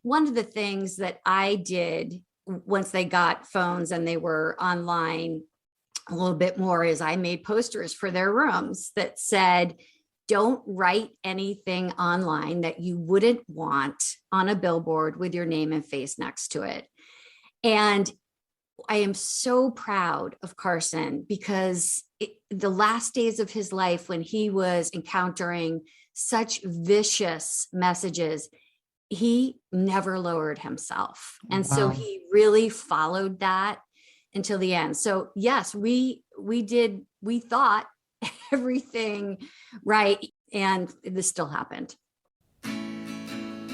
one of the things that I did once they got phones and they were online a little bit more is I made posters for their rooms that said, don't write anything online that you wouldn't want on a billboard with your name and face next to it. And I am so proud of Carson because the last days of his life, when he was encountering such vicious messages, he never lowered himself. And so he really followed that until the end. So yes, we thought everything right. And this still happened.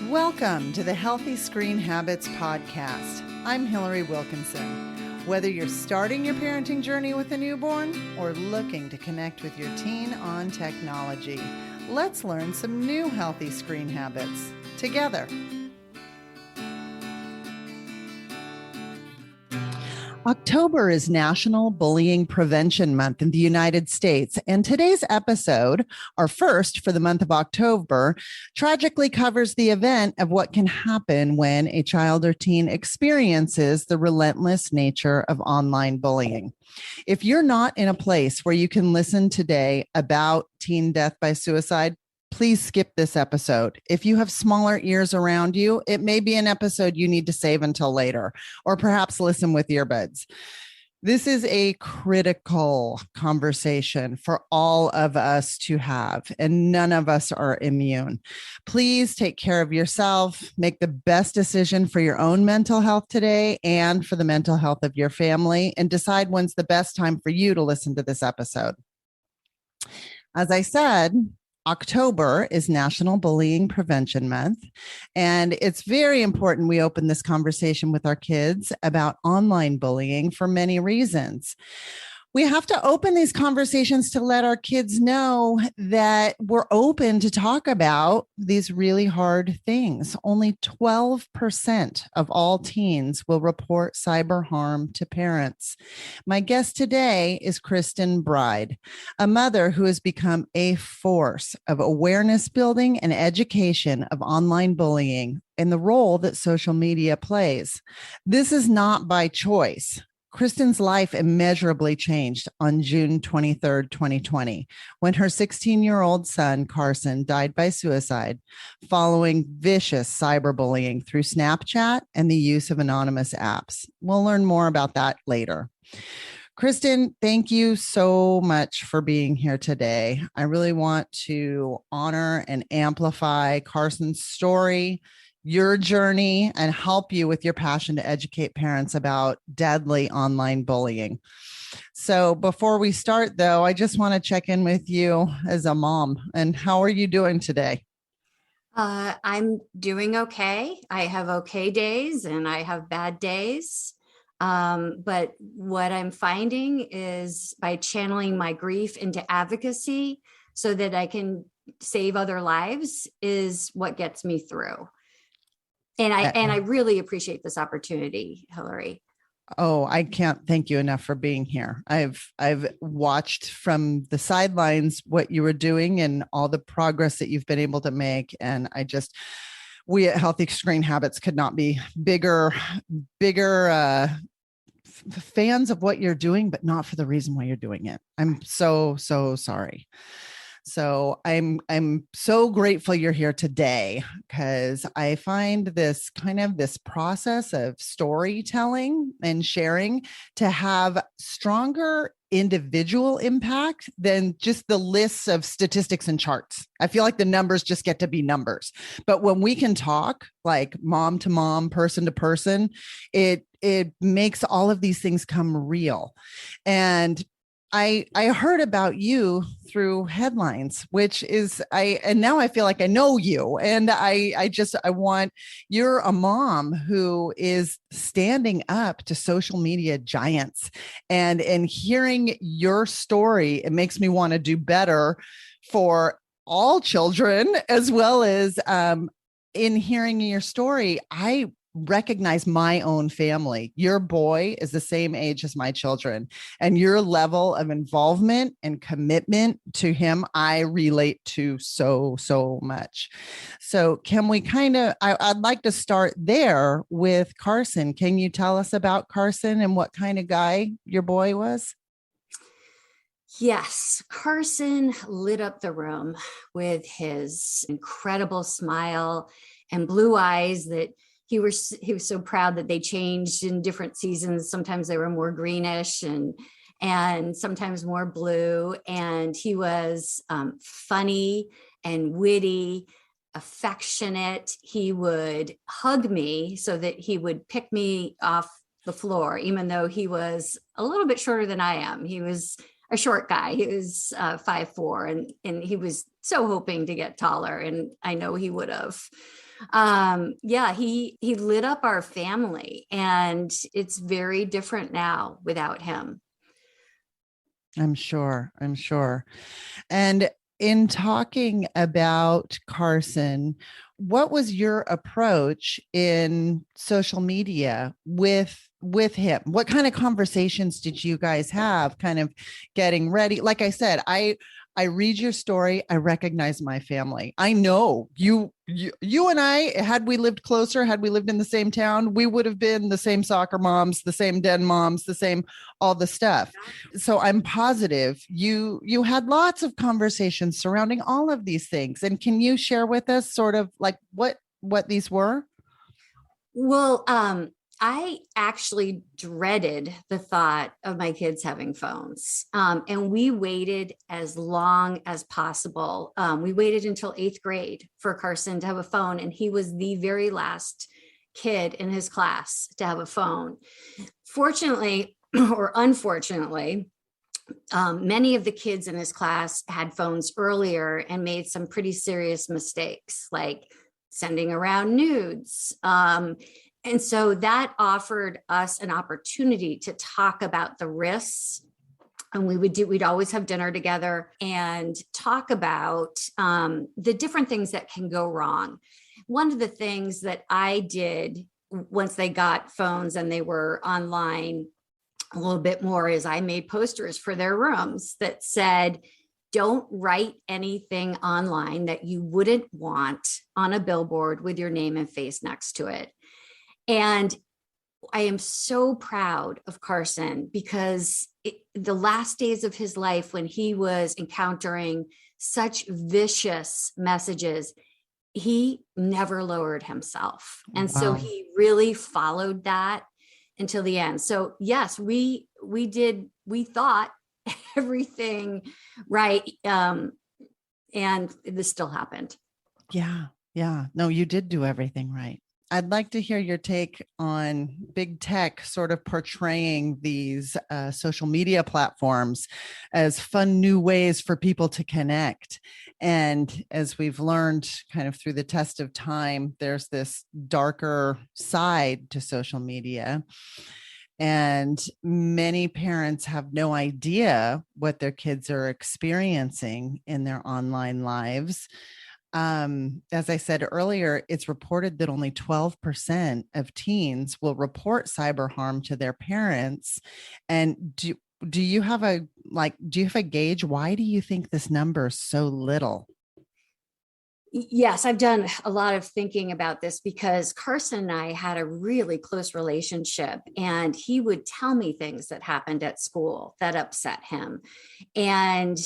Welcome to the Healthy Screen Habits Podcast. I'm Hillary Wilkinson. Whether you're starting your parenting journey with a newborn or looking to connect with your teen on technology, let's learn some new healthy screen habits together. October is National Bullying Prevention Month in the United States, and today's episode, our first for the month of October, tragically covers the event of what can happen when a child or teen experiences the relentless nature of online bullying. If you're not in a place where you can listen today about teen death by suicide, please skip this episode. If you have smaller ears around you, it may be an episode you need to save until later, or perhaps listen with earbuds. This is a critical conversation for all of us to have, and none of us are immune. Please take care of yourself, make the best decision for your own mental health today and for the mental health of your family, and decide when's the best time for you to listen to this episode. As I said, October is National Bullying Prevention Month, and it's very important we open this conversation with our kids about online bullying for many reasons. We have to open these conversations to let our kids know that we're open to talk about these really hard things. Only 12% of all teens will report cyber harm to parents. My guest today is Kristin Bride, a mother who has become a force of awareness building and education of online bullying and the role that social media plays. This is not by choice. Kristin's life immeasurably changed on June 23rd, 2020, when her 16-year-old son, Carson, died by suicide following vicious cyberbullying through Snapchat and the use of anonymous apps. We'll learn more about that later. Kristin, thank you so much for being here today. I really want to honor and amplify Carson's story, your journey, and help you with your passion to educate parents about deadly online bullying. So before we start, though, I just want to check in with you as a mom. And how are you doing today? I'm doing okay. I have okay days and I have bad days. But what I'm finding is by channeling my grief into advocacy so that I can save other lives is what gets me through. And I really appreciate this opportunity, Hillary. Oh, I can't thank you enough for being here. I've watched from the sidelines what you were doing and all the progress that you've been able to make. And we at Healthy Screen Habits could not be bigger fans of what you're doing, but not for the reason why you're doing it. I'm so sorry. So I'm so grateful you're here today because I find this process of storytelling and sharing to have stronger individual impact than just the lists of statistics and charts. I feel like the numbers just get to be numbers. But when we can talk like mom to mom, person to person, it makes all of these things come real. And I heard about you through headlines, which is and now I feel like I know you. And you're a mom who is standing up to social media giants, and hearing your story, it makes me want to do better for all children, as well as in hearing your story, I recognize my own family. Your boy is the same age as my children, and your level of involvement and commitment to him, I relate to so much. So can we I'd like to start there with Carson. Can you tell us about Carson and what kind of guy your boy was? Yes, Carson lit up the room with his incredible smile and blue eyes that he was so proud that they changed in different seasons. Sometimes they were more greenish and sometimes more blue. And he was funny and witty, affectionate. He would hug me so that he would pick me off the floor, even though he was a little bit shorter than I am. He was a short guy. He was 5'4", and he was so hoping to get taller, and I know he would have. Yeah, he lit up our family, and it's very different now without him. I'm sure. And in talking about Carson, what was your approach in social media with him? What kind of conversations did you guys have kind of getting ready? Like I said, I read your story, I recognize my family. I know you and I, had we lived closer, had we lived in the same town, we would have been the same soccer moms, the same den moms, the same all the stuff. So I'm positive you had lots of conversations surrounding all of these things. And can you share with us sort of like what these were? Well, I actually dreaded the thought of my kids having phones. And we waited as long as possible. We waited until 8th grade for Carson to have a phone, and he was the very last kid in his class to have a phone. Fortunately, or unfortunately, many of the kids in his class had phones earlier and made some pretty serious mistakes, like sending around nudes. And so that offered us an opportunity to talk about the risks. And we'd always have dinner together and talk about the different things that can go wrong. One of the things that I did once they got phones and they were online a little bit more is I made posters for their rooms that said, don't write anything online that you wouldn't want on a billboard with your name and face next to it. And I am so proud of Carson because the last days of his life, when he was encountering such vicious messages, he never lowered himself. And so he really followed that until the end. So yes, we thought everything right. And this still happened. Yeah. No, you did do everything right. I'd like to hear your take on big tech sort of portraying these social media platforms as fun new ways for people to connect. And as we've learned kind of through the test of time, there's this darker side to social media. And many parents have no idea what their kids are experiencing in their online lives. As I said earlier, it's reported that only 12% of teens will report cyber harm to their parents. And do you have a gauge? Why do you think this number is so little? Yes, I've done a lot of thinking about this because Carson and I had a really close relationship, and he would tell me things that happened at school that upset him. And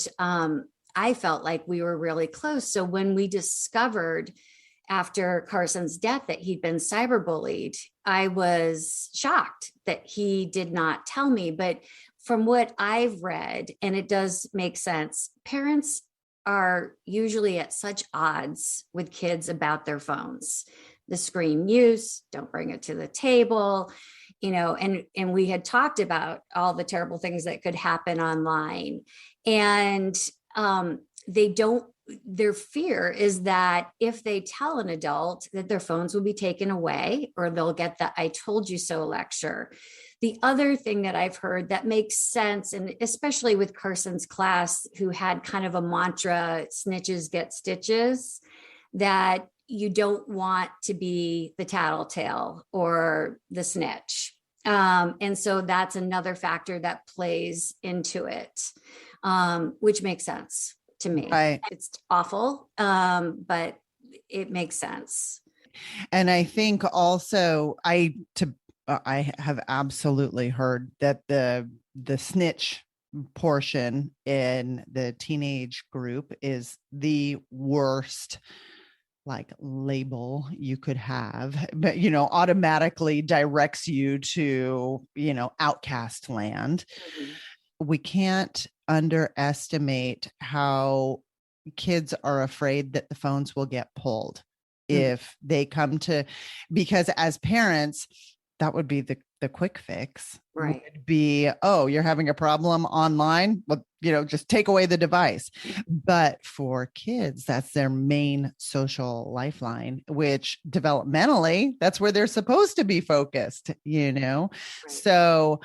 I felt like we were really close. So when we discovered after Carson's death that he'd been cyberbullied, I was shocked that he did not tell me. But from what I've read, and it does make sense, parents are usually at such odds with kids about their phones. The screen use, don't bring it to the table, and we had talked about all the terrible things that could happen online. And their fear is that if they tell an adult that their phones will be taken away, or they'll get the "I told you so" lecture. The other thing that I've heard that makes sense, and especially with Carson's class, who had kind of a mantra, snitches get stitches, that you don't want to be the tattletale or the snitch. And so that's another factor that plays into it, which makes sense to me. Right. It's awful, but it makes sense. And I think also I have absolutely heard that the snitch portion in the teenage group is the worst like label you could have, but automatically directs you to outcast land. We can't underestimate how kids are afraid that the phones will get pulled if they come to, because as parents, that would be the quick fix, right? Would be, oh, you're having a problem online, well, just take away the device. But for kids, that's their main social lifeline, which developmentally, that's where they're supposed to be focused, Right. So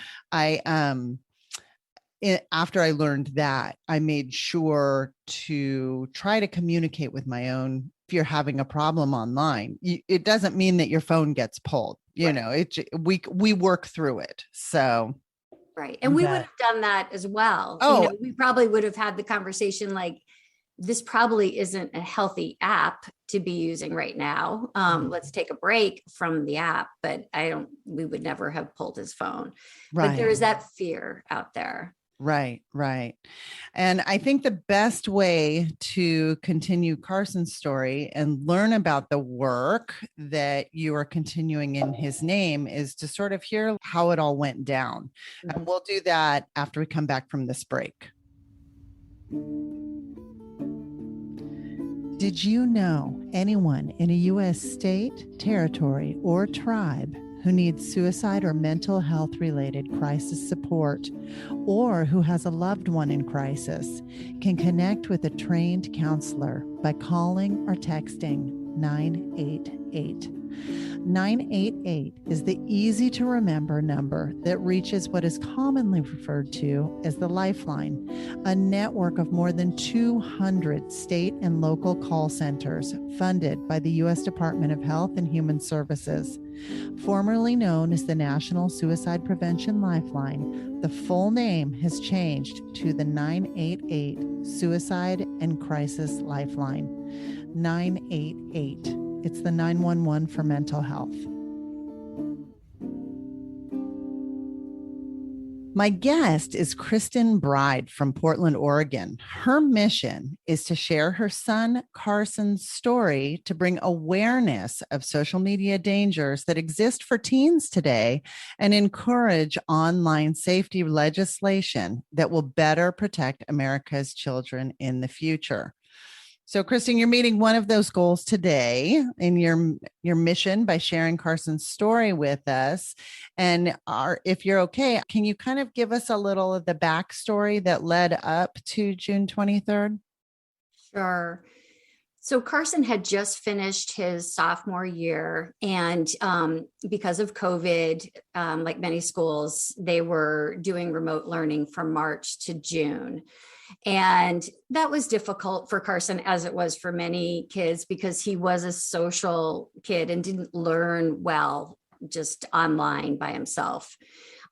after I learned that, I made sure to try to communicate with my own. If you're having a problem online, it doesn't mean that your phone gets pulled. We work through it. So, right. And we would have done that as well. Oh, we probably would have had the conversation like, this probably isn't a healthy app to be using right now. Let's take a break from the app, but we would never have pulled his phone. Right. But there is that fear out there. Right. And I think the best way to continue Carson's story and learn about the work that you are continuing in his name is to sort of hear how it all went down. And we'll do that after we come back from this break. Did you know anyone in a U.S. state, territory, or tribe who needs suicide or mental health related crisis support, or who has a loved one in crisis, can connect with a trained counselor by calling or texting 988. 988 is the easy to remember number that reaches what is commonly referred to as the Lifeline, a network of more than 200 state and local call centers funded by the U.S. Department of Health and Human Services. Formerly known as the National Suicide Prevention Lifeline, the full name has changed to the 988 Suicide and Crisis Lifeline. 988. It's the 911 for mental health. My guest is Kristin Bride from Portland, Oregon. Her mission is to share her son Carson's story to bring awareness of social media dangers that exist for teens today and encourage online safety legislation that will better protect America's children in the future. So, Kristin, you're meeting one of those goals today in your mission by sharing Carson's story with us. And if you're okay, can you kind of give us a little of the backstory that led up to June 23rd? Sure. So Carson had just finished his sophomore year, and because of COVID, like many schools, they were doing remote learning from March to June. And that was difficult for Carson, as it was for many kids, because he was a social kid and didn't learn well just online by himself.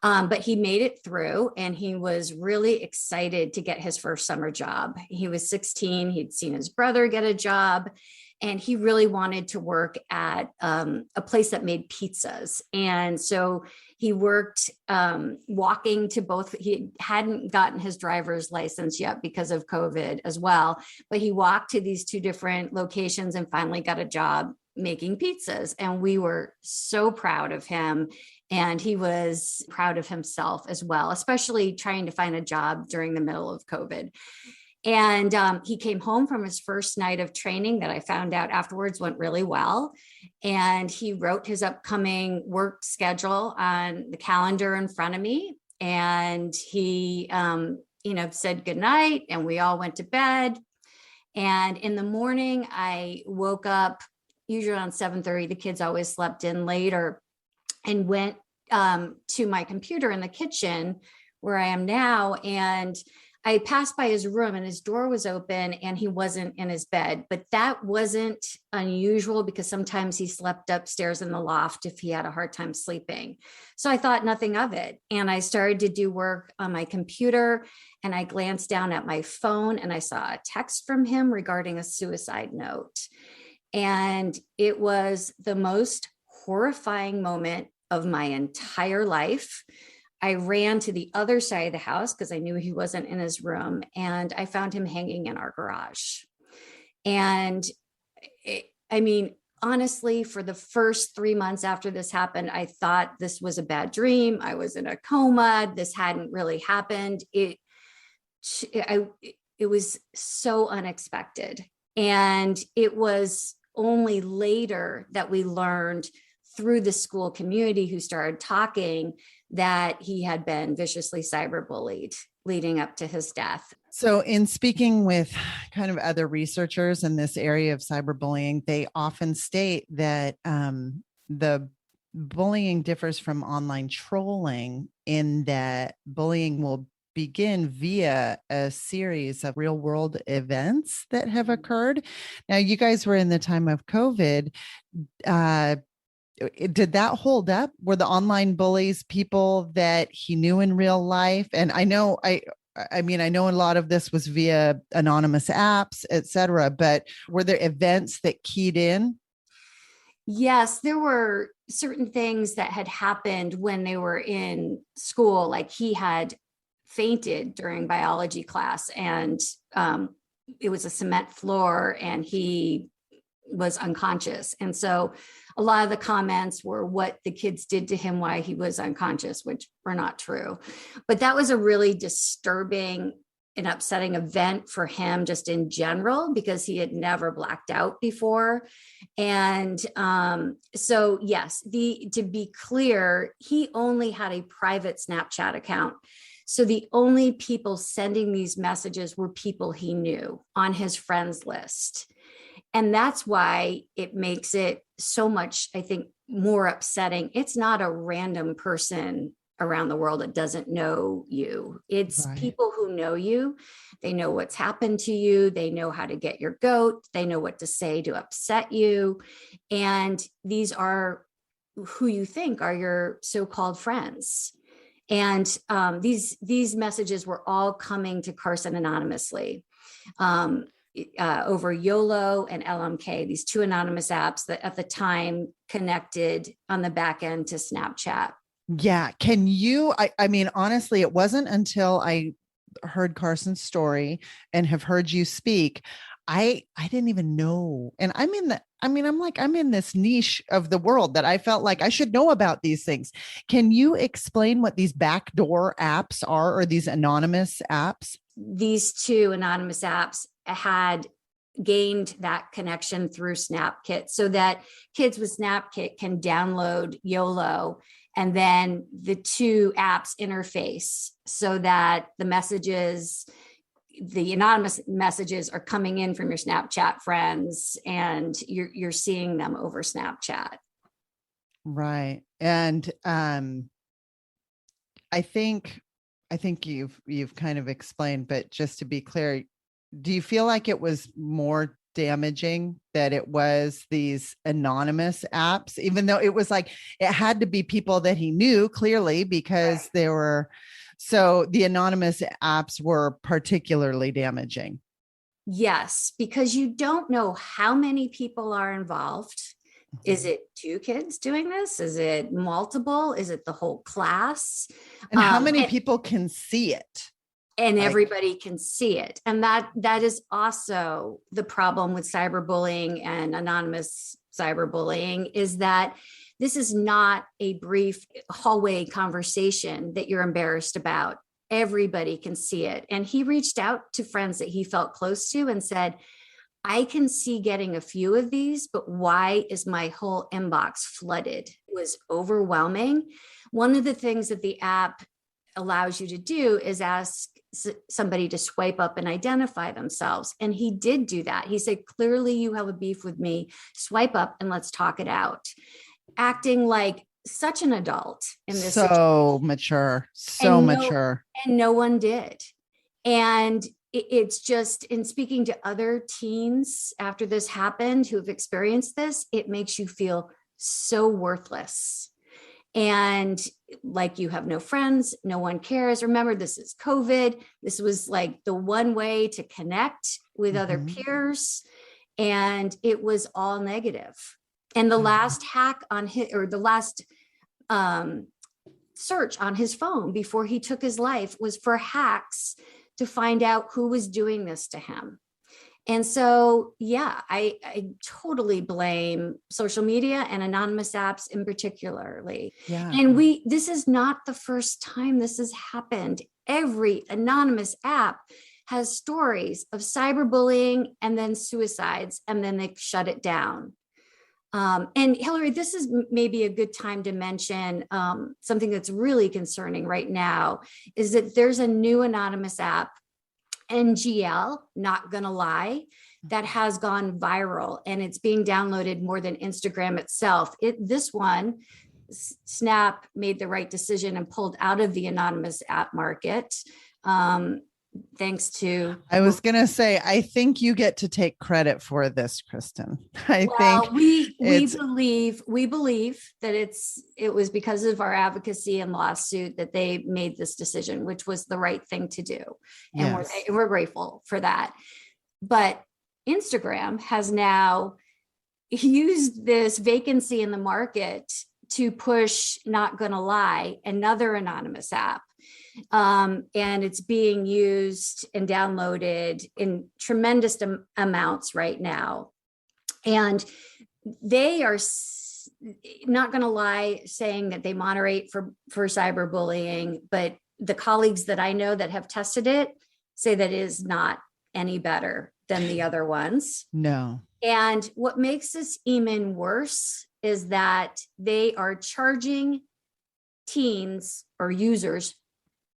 But he made it through, and he was really excited to get his first summer job. He was 16. He'd seen his brother get a job, and he really wanted to work at a place that made pizzas. And so he worked walking to both. He hadn't gotten his driver's license yet because of COVID as well, but he walked to these two different locations and finally got a job making pizzas. And we were so proud of him. And he was proud of himself as well, especially trying to find a job during the middle of COVID. And he came home from his first night of training that I found out afterwards went really well. And he wrote his upcoming work schedule on the calendar in front of me. And he, said goodnight, and we all went to bed. And in the morning, I woke up usually around 7:30. The kids always slept in later, and went to my computer in the kitchen where I am now. And I passed by his room and his door was open and he wasn't in his bed, but that wasn't unusual because sometimes he slept upstairs in the loft if he had a hard time sleeping. So I thought nothing of it. And I started to do work on my computer and I glanced down at my phone and I saw a text from him regarding a suicide note. And it was the most horrifying moment of my entire life. I ran to the other side of the house because I knew he wasn't in his room, and I found him hanging in our garage. And I mean, honestly, for the first 3 months after this happened, I thought this was a bad dream. I was in a coma. This hadn't really happened. It was so unexpected. And it was only later that we learned through the school community who started talking that he had been viciously cyberbullied leading up to his death. So in speaking with kind of other researchers in this area of cyberbullying, they often state that the bullying differs from online trolling in that bullying will begin via a series of real world events that have occurred. Now, you guys were in the time of COVID. Did that hold up? Were the online bullies people that he knew in real life? And I know I mean, I know a lot of this was via anonymous apps, et cetera, but were there events that keyed in? Yes, there were certain things that had happened when they were in school, like he had fainted during biology class and it was a cement floor and he was unconscious. And so a lot of the comments were what the kids did to him while he was unconscious, which were not true. But that was a really disturbing and upsetting event for him just in general, because he had never blacked out before. And so, yes, to be clear, he only had a private Snapchat account. So the only people sending these messages were people he knew on his friends list. And that's why it makes it so much, I think, more upsetting. It's not a random person around the world that doesn't know you. It's Right. people who know you. They know what's happened to you. They know how to get your goat. They know what to say to upset you. And these are who you think are your so-called friends. And these messages were all coming to Carson anonymously. Over YOLO and LMK, these two anonymous apps that at the time connected on the back end to Snapchat. Yeah. Can you, I mean, honestly, it wasn't until I heard Carson's story and have heard you speak, I didn't even know. And I'm in this niche of the world that I felt like I should know about these things. Can you explain what these backdoor apps are, or these anonymous apps? These two anonymous apps had gained that connection through SnapKit so that kids with SnapKit can download YOLO, and then the two apps interface so that the anonymous messages are coming in from your Snapchat friends and you're seeing them over Snapchat. Right. And I think you've kind of explained, but just to be clear, do you feel like it was more damaging that it was these anonymous apps, even though it was like, it had to be people that he knew clearly because they were, so the anonymous apps were particularly damaging? Yes, because you don't know how many people are involved. Is it two kids doing this? Is it multiple? Is it the whole class? And how many people can see it? And everybody can see it. And that is also the problem with cyberbullying and anonymous cyberbullying, is that this is not a brief hallway conversation that you're embarrassed about. Everybody can see it. And he reached out to friends that he felt close to and said, I can see getting a few of these, but why is my whole inbox flooded? It was overwhelming. One of the things that the app allows you to do is ask somebody to swipe up and identify themselves. And he did do that. He said, clearly you have a beef with me, swipe up and let's talk it out. Acting like such an adult in this situation. Mature, mature. And no one did. And it's just, in speaking to other teens after this happened who have experienced this, it makes you feel so worthless. And like you have no friends, no one cares. Remember, this is COVID. This was like the one way to connect with other peers. And it was all negative. And the last hack on his, or the last search on his phone before he took his life was for hacks to find out who was doing this to him. And so, yeah, I totally blame social media and anonymous apps in particularly. Yeah. And this is not the first time this has happened. Every anonymous app has stories of cyberbullying and then suicides, and then they shut it down. And Hillary, this is maybe a good time to mention something that's really concerning right now, is that there's a new anonymous app, NGL, not gonna lie, that has gone viral, and it's being downloaded more than Instagram itself. This one, Snap made the right decision and pulled out of the anonymous app market. Thanks to, I was going to say, I think you get to take credit for this, Kristin. I think we believe that it was because of our advocacy and lawsuit that they made this decision, which was the right thing to do. And yes. we're grateful for that. But Instagram has now used this vacancy in the market to push Not Gonna Lie, another anonymous app. And it's being used and downloaded in tremendous amounts right now. And they are not going to lie, saying that they moderate for cyberbullying, but the colleagues that I know that have tested it say that it is not any better than the other ones. No. And what makes this even worse is that they are charging teens or users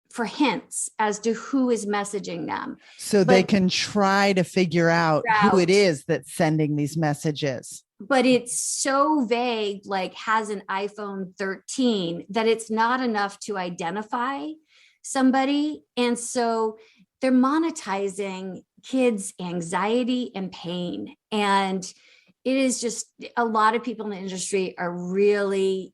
for hints as to who is messaging them. So they can try to figure out who it is that's sending these messages. But it's so vague, like has an iPhone 13, that it's not enough to identify somebody. And so they're monetizing kids' anxiety and pain. And it is just, a lot of people in the industry are really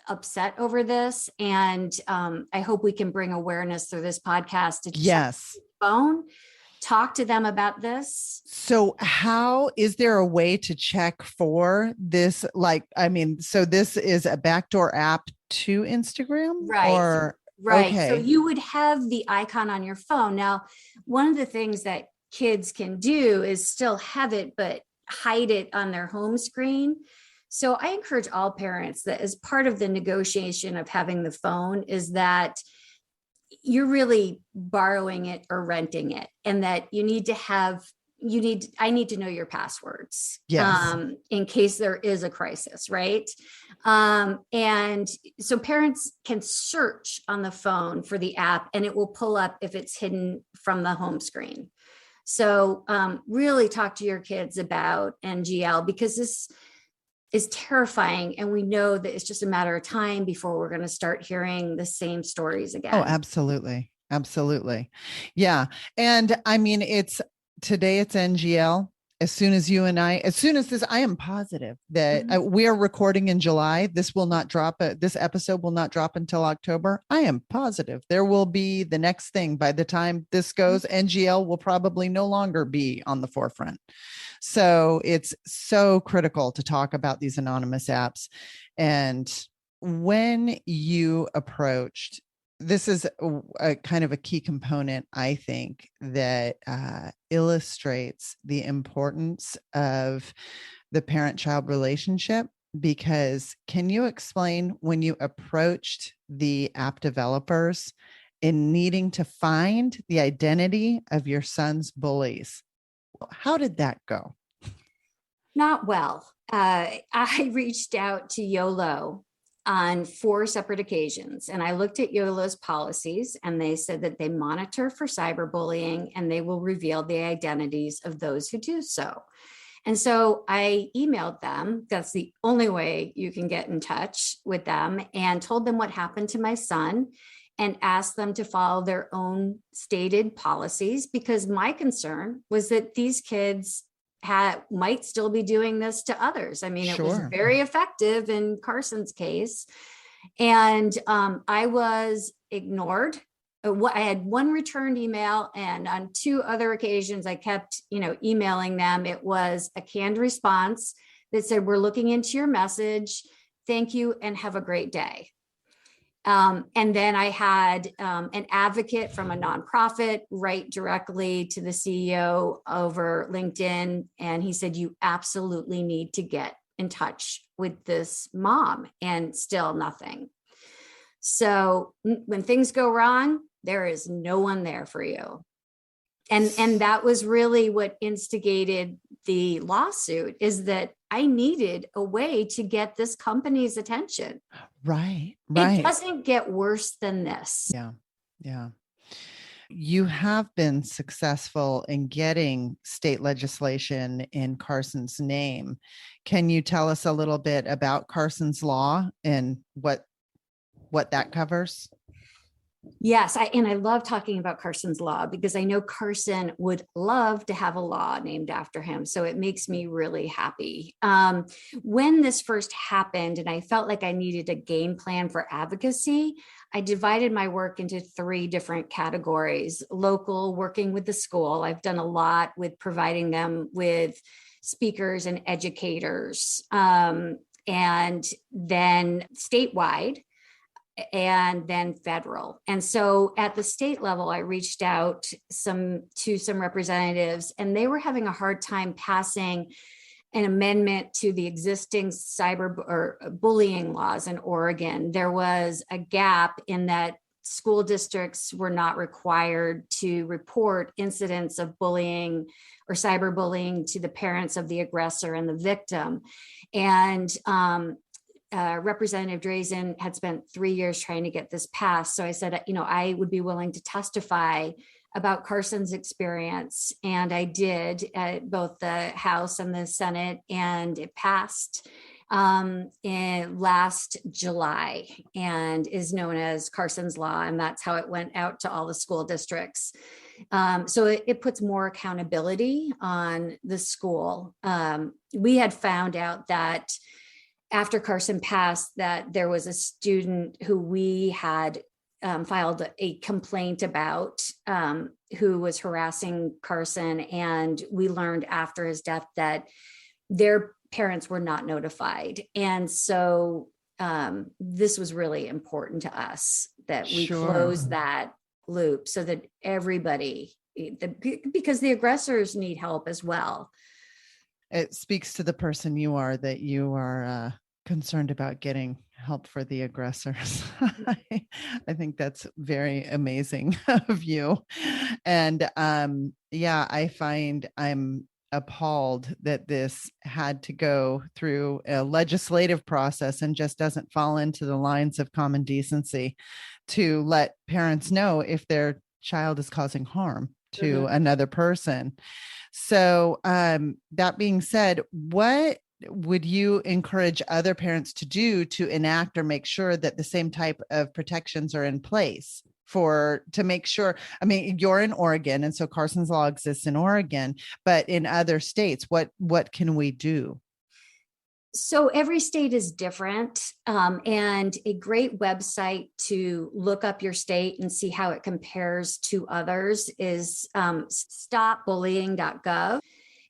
upset over this. And I hope we can bring awareness through this podcast to yes. phone, talk to them about this. So how is there a way to check for this? So this is a backdoor app to Instagram? Right. Right. Okay. So you would have the icon on your phone. Now, one of the things that kids can do is still have it, but hide it on their home screen. So I encourage all parents that as part of the negotiation of having the phone is that you're really borrowing it or renting it, and that I need to know your passwords. Yes. In case there is a crisis, right? And so parents can search on the phone for the app and it will pull up if it's hidden from the home screen. So really talk to your kids about NGL, because this is terrifying. And we know that it's just a matter of time before we're going to start hearing the same stories again. Oh, absolutely. Absolutely. Yeah. And I mean, today it's NGL. As soon as this, I am positive that we are recording in July. This will not drop. This episode will not drop until October. I am positive there will be the next thing. By the time this goes, NGL will probably no longer be on the forefront. So it's so critical to talk about these anonymous apps. And when you approached, this is a kind of a key component, I think, that illustrates the importance of the parent-child relationship. Because can you explain when you approached the app developers in needing to find the identity of your son's bullies? How did that go? Not well. I reached out to YOLO on 4 separate occasions, and I looked at YOLO's policies, and they said that they monitor for cyberbullying and they will reveal the identities of those who do so. And so I emailed them. That's the only way you can get in touch with them, and told them what happened to my son and asked them to follow their own stated policies, because my concern was that these kids might still be doing this to others. I mean, it was Sure. very effective in Carson's case. And I was ignored. I had one returned email, and on 2 other occasions, I kept, emailing them. It was a canned response that said, "We're looking into your message. Thank you and have a great day." And then I had an advocate from a nonprofit write directly to the CEO over LinkedIn. And he said, "You absolutely need to get in touch with this mom," and still nothing. So when things go wrong, there is no one there for you. And that was really what instigated the lawsuit, is that I needed a way to get this company's attention. Right. It doesn't get worse than this. Yeah. You have been successful in getting state legislation in Carson's name. Can you tell us a little bit about Carson's law and what that covers? Yes, I love talking about Carson's law, because I know Carson would love to have a law named after him. So it makes me really happy. When this first happened and I felt like I needed a game plan for advocacy, I divided my work into 3 different categories. Local, working with the school. I've done a lot with providing them with speakers and educators. And then statewide, and then federal. And so at the state level, I reached out to some representatives, and they were having a hard time passing an amendment to the existing cyberbullying laws in Oregon. There was a gap in that school districts were not required to report incidents of bullying or cyberbullying to the parents of the aggressor and the victim. And Representative Drazen had spent 3 years trying to get this passed. So I said, I would be willing to testify about Carson's experience. And I did at both the House and the Senate, and it passed in last July and is known as Carson's Law. And that's how it went out to all the school districts. So it puts more accountability on the school. We had found out that after Carson passed, that there was a student who we had filed a complaint about, who was harassing Carson. And we learned after his death that their parents were not notified. And so this was really important to us that we close that loop, so that everybody, because the aggressors need help as well. It speaks to the person you are, that you are concerned about getting help for the aggressors. I think that's very amazing of you. And I find I'm appalled that this had to go through a legislative process and just doesn't fall into the lines of common decency to let parents know if their child is causing harm to another person. So that being said, what would you encourage other parents to do to enact or make sure that the same type of protections are in place to make sure? I mean, you're in Oregon, and so Carson's Law exists in Oregon, but in other states, what can we do? So every state is different, and a great website to look up your state and see how it compares to others is stopbullying.gov.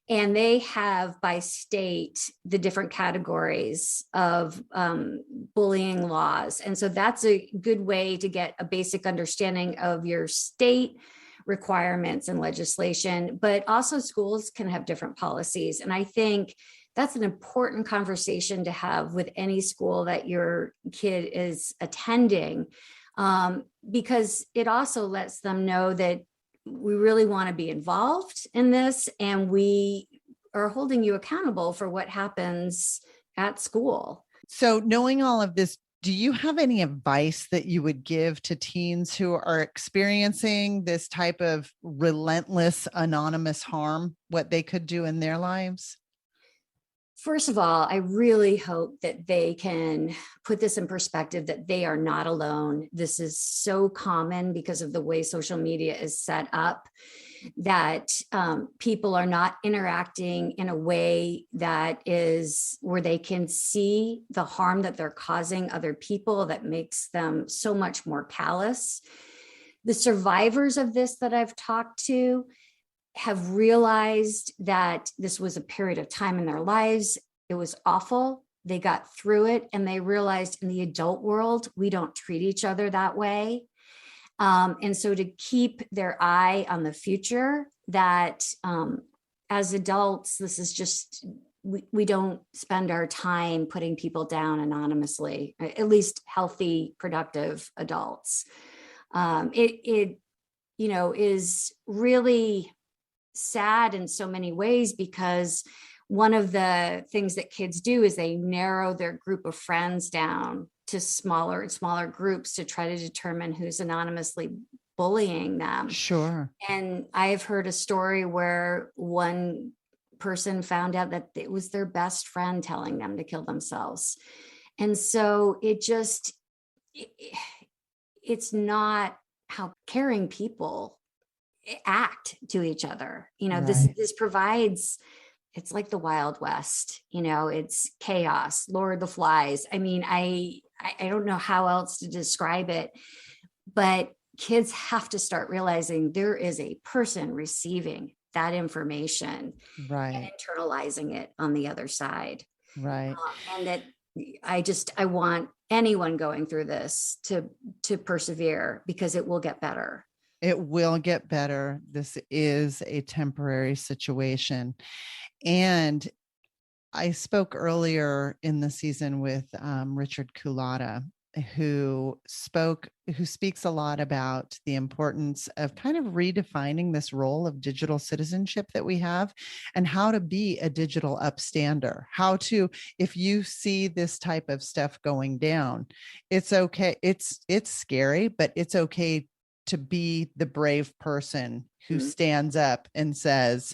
And they have by state the different categories of bullying laws. And so that's a good way to get a basic understanding of your state requirements and legislation. But also schools can have different policies. And I think that's an important conversation to have with any school that your kid is attending, because it also lets them know that we really want to be involved in this, and we are holding you accountable for what happens at school. So knowing all of this, do you have any advice that you would give to teens who are experiencing this type of relentless anonymous harm, what they could do in their lives? First of all, I really hope that they can put this in perspective, that they are not alone. This is so common because of the way social media is set up, that people are not interacting in a way that is where they can see the harm that they're causing other people, that makes them so much more callous. The survivors of this that I've talked to have realized that this was a period of time in their lives. It was awful. They got through it, and they realized in the adult world, we don't treat each other that way. And so to keep their eye on the future, that as adults, this is just, we don't spend our time putting people down anonymously, at least healthy, productive adults. It is really sad in so many ways, because one of the things that kids do is they narrow their group of friends down to smaller and smaller groups to try to determine who's anonymously bullying them. Sure. And I've heard a story where one person found out that it was their best friend telling them to kill themselves. And so it's not how caring people act to each other. Right. This provides, it's like the Wild West, it's chaos, Lord of the Flies. I mean, I don't know how else to describe it, but kids have to start realizing there is a person receiving that information, right, and internalizing it on the other side. Right. And that I want anyone going through this to persevere, because it will get better. It will get better. This is a temporary situation. And I spoke earlier in the season with Richard Culata, who speaks a lot about the importance of kind of redefining this role of digital citizenship that we have, and how to be a digital upstander. How to, if you see this type of stuff going down, it's okay. It's scary, but it's okay to be the brave person who stands up and says,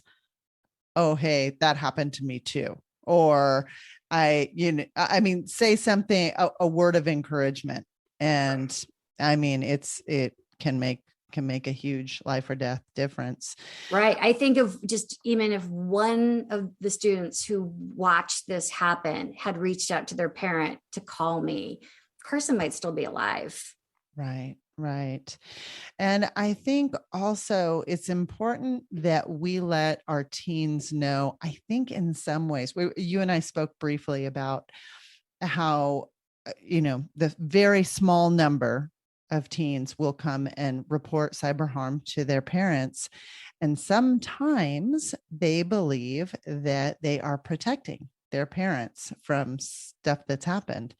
oh, hey, that happened to me too. Or say something, a word of encouragement. And I mean, it can make a huge life or death difference. Right. I think of just, even if one of the students who watched this happen had reached out to their parent to call me, Carson might still be alive. Right. Right. And I think also it's important that we let our teens know, I think in some ways, you and I spoke briefly about how, the very small number of teens will come and report cyber harm to their parents. And sometimes they believe that they are protecting their parents from stuff that's happened.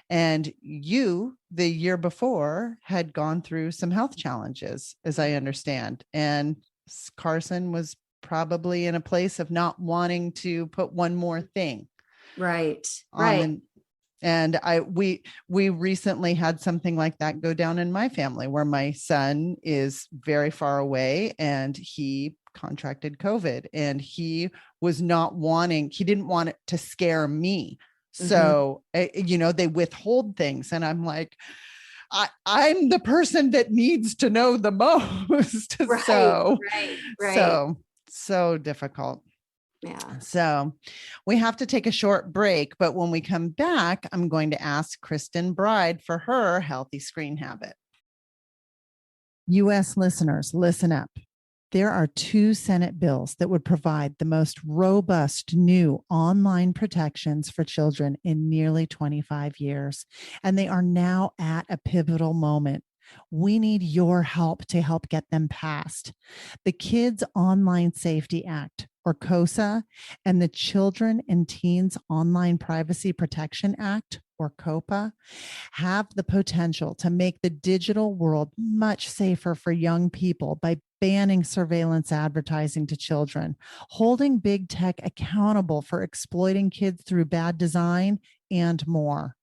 And you, the year before, had gone through some health challenges, as I understand. And Carson was probably in a place of not wanting to put one more thing. Right. Right. And we recently had something like that go down in my family, where my son is very far away and he contracted COVID, and he didn't want it to scare me. So, they withhold things. And I'm like, I'm the person that needs to know the most. So difficult. Yeah. So we have to take a short break, but when we come back, I'm going to ask Kristin Bride for her healthy screen habit. U.S. listeners, listen up. There are 2 Senate bills that would provide the most robust new online protections for children in nearly 25 years, and they are now at a pivotal moment. We need your help to help get them passed. The Kids Online Safety Act, or COSA, and the Children and Teens Online Privacy Protection Act, or COPA, have the potential to make the digital world much safer for young people by banning surveillance advertising to children, holding big tech accountable for exploiting kids through bad design, and more.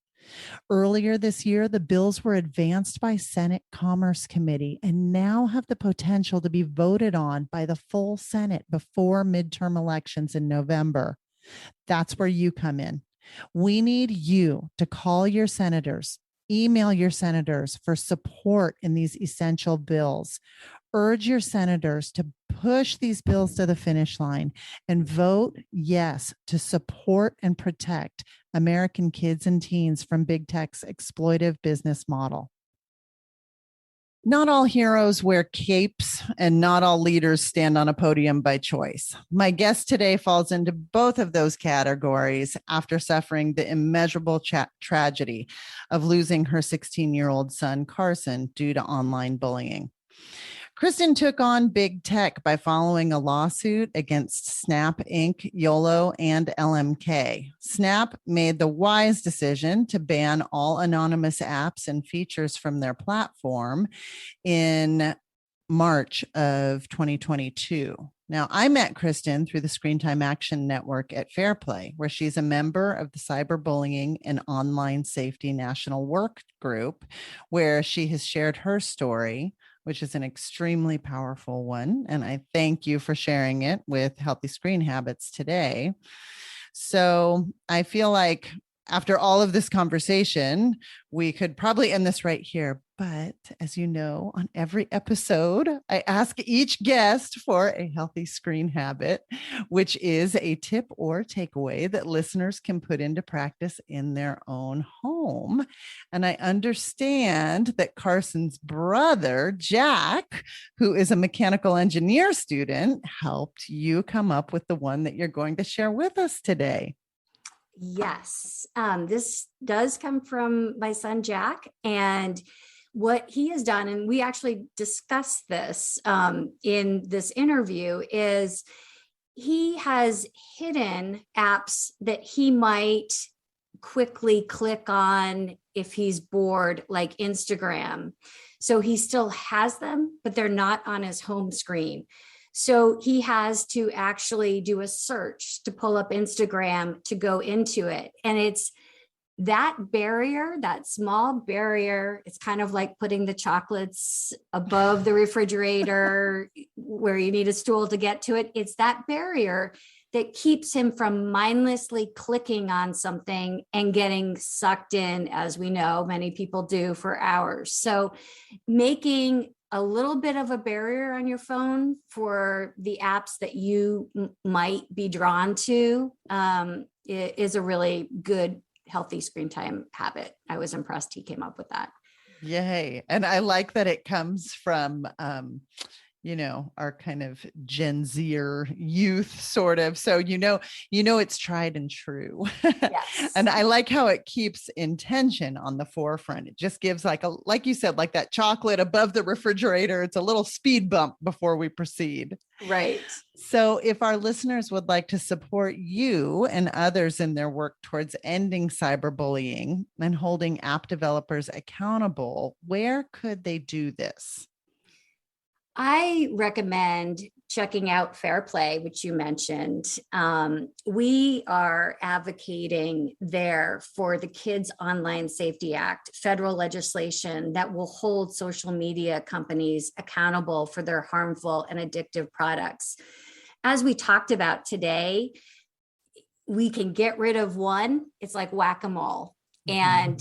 Earlier this year, the bills were advanced by Senate Commerce Committee and now have the potential to be voted on by the full Senate before midterm elections in November. That's where you come in. We need you to call your senators, email your senators for support in these essential bills. Urge your senators to push these bills to the finish line and vote yes to support and protect American kids and teens from big tech's exploitive business model. Not all heroes wear capes and not all leaders stand on a podium by choice. My guest today falls into both of those categories after suffering the immeasurable tragedy of losing her 16-year-old son, Carson, due to online bullying. Kristin took on big tech by following a lawsuit against Snap Inc., YOLO, and LMK. Snap made the wise decision to ban all anonymous apps and features from their platform in March of 2022. Now, I met Kristin through the Screen Time Action Network at Fair Play, where she's a member of the Cyberbullying and Online Safety National Work Group, where she has shared her story, which is an extremely powerful one. And I thank you for sharing it with Healthy Screen Habits today. So I feel like after all of this conversation, we could probably end this right here. But as you know, on every episode, I ask each guest for a healthy screen habit, which is a tip or takeaway that listeners can put into practice in their own home. And I understand that Carson's brother, Jack, who is a mechanical engineer student, helped you come up with the one that you're going to share with us today. Yes, this does come from my son, Jack, and what he has done, and we actually discussed this in this interview, is he has hidden apps that he might quickly click on if he's bored, like Instagram. So he still has them, but they're not on his home screen. So he has to actually do a search to pull up Instagram to go into it. And it's that barrier, that small barrier. It's kind of like putting the chocolates above the refrigerator where you need a stool to get to it. It's that barrier that keeps him from mindlessly clicking on something and getting sucked in, as we know many people do, for hours. So making a little bit of a barrier on your phone for the apps that you might be drawn to is a really good, healthy screen time habit. I was impressed he came up with that. Yay. And I like that it comes from, our kind of Gen Zer youth sort of. So, it's tried and true. Yes. And I like how it keeps intention on the forefront. It just gives like you said, like that chocolate above the refrigerator. It's a little speed bump before we proceed. Right. So if our listeners would like to support you and others in their work towards ending cyberbullying and holding app developers accountable, where could they do this? I recommend checking out Fair Play, which you mentioned. We are advocating there for the Kids Online Safety Act, federal legislation that will hold social media companies accountable for their harmful and addictive products. As we talked about today, we can get rid of one. It's like whack-a-mole. And,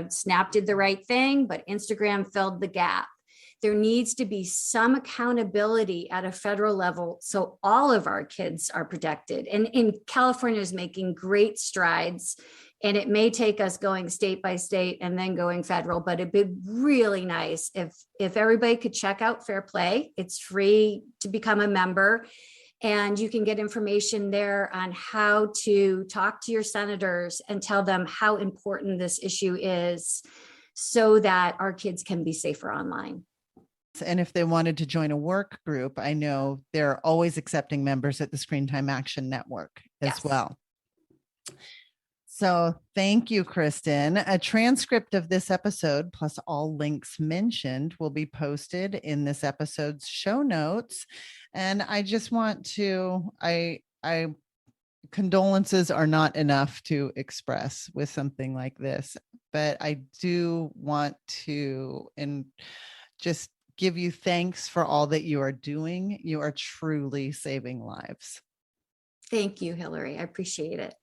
Snap did the right thing, but Instagram filled the gap. There needs to be some accountability at a federal level so all of our kids are protected. And California is making great strides, and it may take us going state by state and then going federal, but it'd be really nice if everybody could check out Fair Play. It's free to become a member, and you can get information there on how to talk to your senators and tell them how important this issue is so that our kids can be safer online. And if they wanted to join a work group, I know they're always accepting members at the Screen Time Action Network as well. So thank you, Kristin. A transcript of this episode, plus all links mentioned, will be posted in this episode's show notes. And I just want to, condolences are not enough to express with something like this, but I do want to just give you thanks for all that you are doing. You are truly saving lives. Thank you, Hillary. I appreciate it.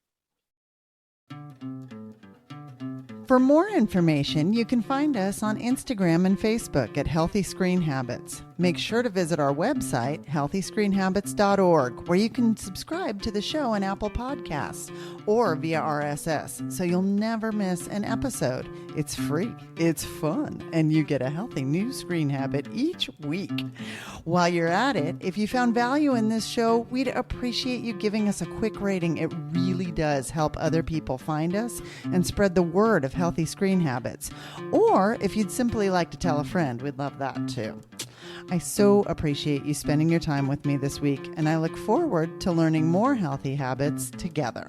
For more information, you can find us on Instagram and Facebook at Healthy Screen Habits. Make sure to visit our website, healthyscreenhabits.org, where you can subscribe to the show on Apple Podcasts or via RSS, so you'll never miss an episode. It's free, it's fun, and you get a healthy new screen habit each week. While you're at it, if you found value in this show, we'd appreciate you giving us a quick rating. It really does help other people find us and spread the word of healthy screen habits. Or if you'd simply like to tell a friend, we'd love that too. I so appreciate you spending your time with me this week, and I look forward to learning more healthy habits together.